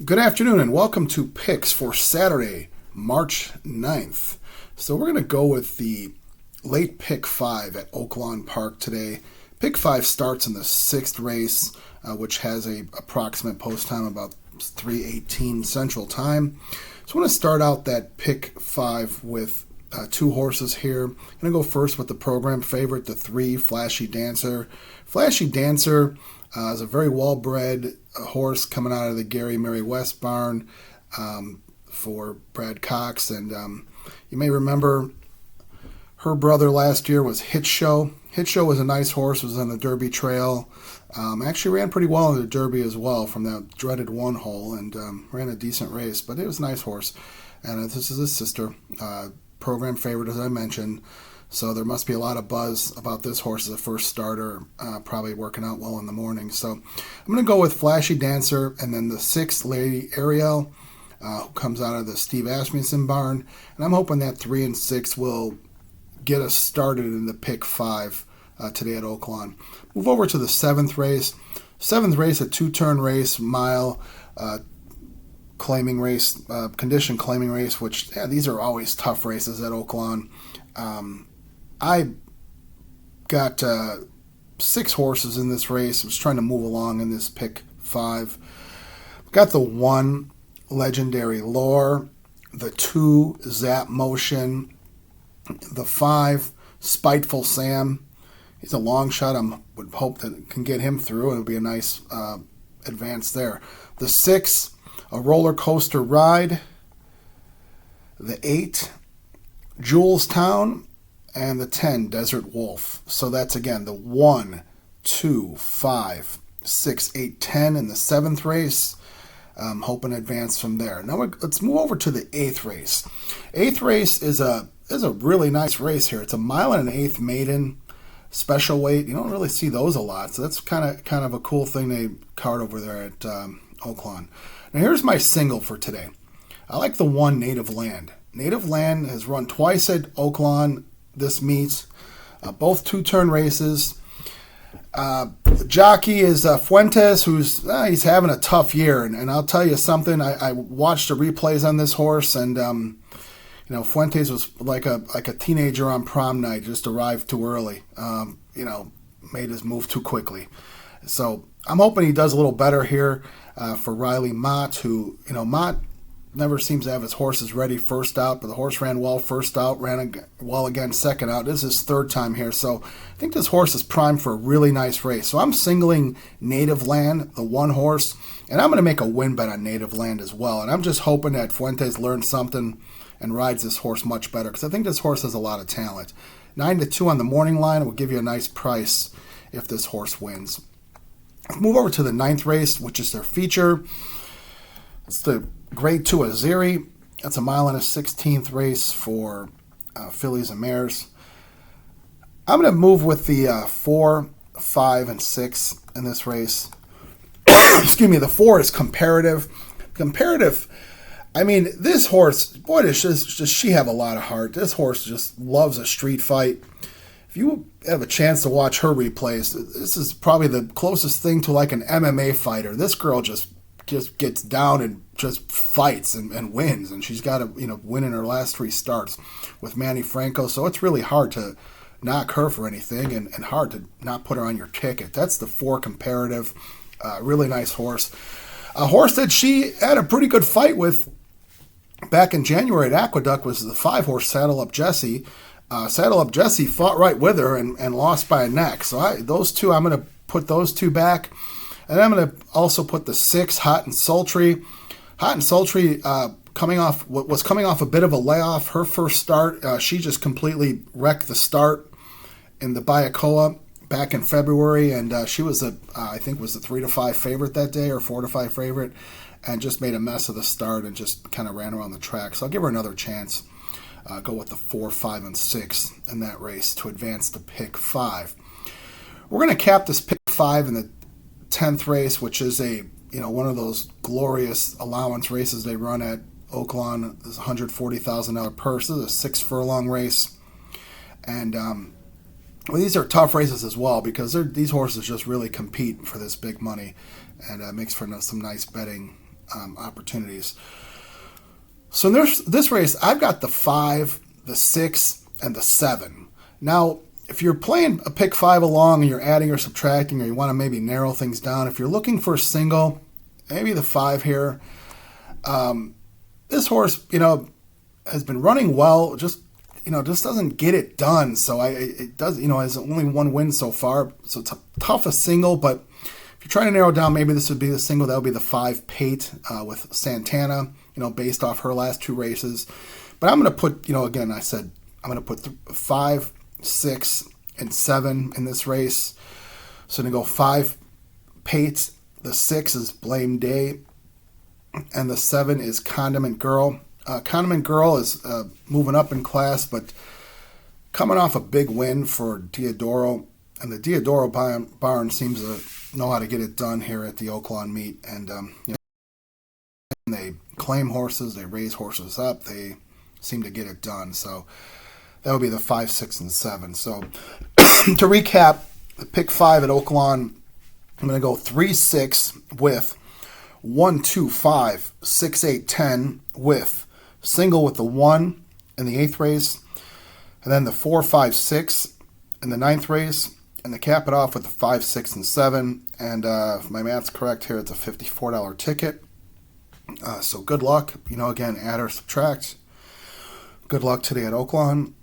Good afternoon and welcome to picks for Saturday, March 9th. So we're going to go with the late pick 5 at Oaklawn Park today. Pick 5 starts in the 6th race, which has a approximate post time about 3:18 Central Time. So I want to start out that pick 5 with two horses here. I'm going to go first with the program favorite, the 3, Flashy Dancer. Flashy Dancer is a very well-bred horse coming out of the Gary Mary West barn for Brad Cox. And you may remember her brother last year was Hit Show. Hit Show was a nice horse, was on the Derby Trail. Actually ran pretty well in the Derby as well from that dreaded one hole and ran a decent race, but it was a nice horse. And this is his sister, program favorite as I mentioned. So there must be a lot of buzz about this horse as a first starter, probably working out well in the morning. So I'm going to go with Flashy Dancer and then the 6th, Lady Ariel, who comes out of the Steve Asmussen barn. And I'm hoping that 3 and 6 will get us started in the pick 5 today at Oaklawn. Move over to the 7th race. 7th race, a 2-turn race, mile claiming race, condition claiming race, which these are always tough races at Oaklawn. I got 6 horses in this race. I was trying to move along in this pick 5. Got the 1, Legendary Lore, the 2, Zap Motion, the 5, Spiteful Sam. He's a long shot. I would hope that can get him through. It'll be a nice advance there. The 6, A Roller Coaster Ride, the 8, Julestown, and the 10, Desert Wolf. So that's again the 1, 2, 5, 6, 8, 10 in the 7th race. Hoping to advance from there. Now let's move over to the 8th race. 8th race is a really nice race here. It's a 1.125 maiden special weight. You don't really see those a lot, so that's kind of a cool thing they card over there at Oaklawn. Now here's my single for today. I like the 1, Native Land. Native Land has run twice at Oaklawn this meet, both 2-turn races. The jockey is Fuentes, who's he's having a tough year, and I'll tell you something. I watched the replays on this horse, and Fuentes was like a teenager on prom night, just arrived too early. Made his move too quickly. So I'm hoping he does a little better here for Riley Mott, who Mott never seems to have his horses ready first out, but the horse ran well first out, ran well again second out. This is his 3rd time here, so I think this horse is primed for a really nice race. So I'm singling Native Land, the 1 horse, and I'm going to make a win bet on Native Land as well. And I'm just hoping that Fuentes learns something and rides this horse much better, because I think this horse has a lot of talent. 9-2 on the morning line will give you a nice price if this horse wins. Let's move over to the 9th race, which is their feature. It's the Grade 2 Azeri. That's a 1.16 race for fillies and mares. I'm going to move with the 4, 5, and 6 in this race. Excuse me, the 4 is Comparative. Comparative, I mean, this horse, boy, does she have a lot of heart. This horse just loves a street fight. If you have a chance to watch her replays, this is probably the closest thing to like an MMA fighter. This girl just gets down and just fights and wins, and she's got to win in her last 3 starts with Manny Franco, so it's really hard to knock her for anything and hard to not put her on your ticket. That's the 4 Comparative. Really nice horse. A horse that she had a pretty good fight with back in January at Aqueduct was the 5 horse Saddle Up Jesse. Saddle Up Jesse fought right with her and lost by a neck. So I'm going to put those 2 back. And I'm going to also put the 6, Hot and Sultry. Hot and Sultry was coming off a bit of a layoff. Her first start, she just completely wrecked the start in the Bayakoa back in February, and she was I think was the 3-5 favorite that day, or 4-5 favorite, and just made a mess of the start and just kind of ran around the track. So I'll give her another chance. Go with the 4, 5, and 6 in that race to advance to pick 5. We're going to cap this pick 5 in the 10th race, which is one of those glorious allowance races they run at Oaklawn. This $140,000 purse. This is a 6 furlong race, and these are tough races as well, because these horses just really compete for this big money, and makes for some nice betting opportunities. So in this race, I've got the 5, the 6, and the 7. Now, if you're playing a pick 5 along and you're adding or subtracting, or you want to maybe narrow things down, if you're looking for a single, maybe the 5 here. This horse, has been running well, just doesn't get it done. So it does, has only one win so far. So it's a tough a single, but if you're trying to narrow down, maybe this would be the single. That would be the 5 Pate with Santana, based off her last 2 races. But I'm going to put, again, I said I'm going to put 5, 6, and 7 in this race. So I'm going to go 5 Pate. The 6 is Blame Day. And the 7 is Condiment Girl. Condiment Girl is moving up in class, but coming off a big win for Diodoro. And the Diodoro barn seems to know how to get it done here at the Oaklawn meet. And they claim horses, they raise horses up, they seem to get it done. So that would be the 5, 6, and 7. So to recap, the pick 5 at Oaklawn, I'm going to go 3, 6 with 1, 2, 5, 6, 8, 10 with single with the 1 in the 8th race, and then the 4, 5, 6 in the 9th race, and to cap it off with the 5, 6, and 7. And if my math's correct here, it's a $54 ticket. So good luck. Again, add or subtract. Good luck today at Oaklawn.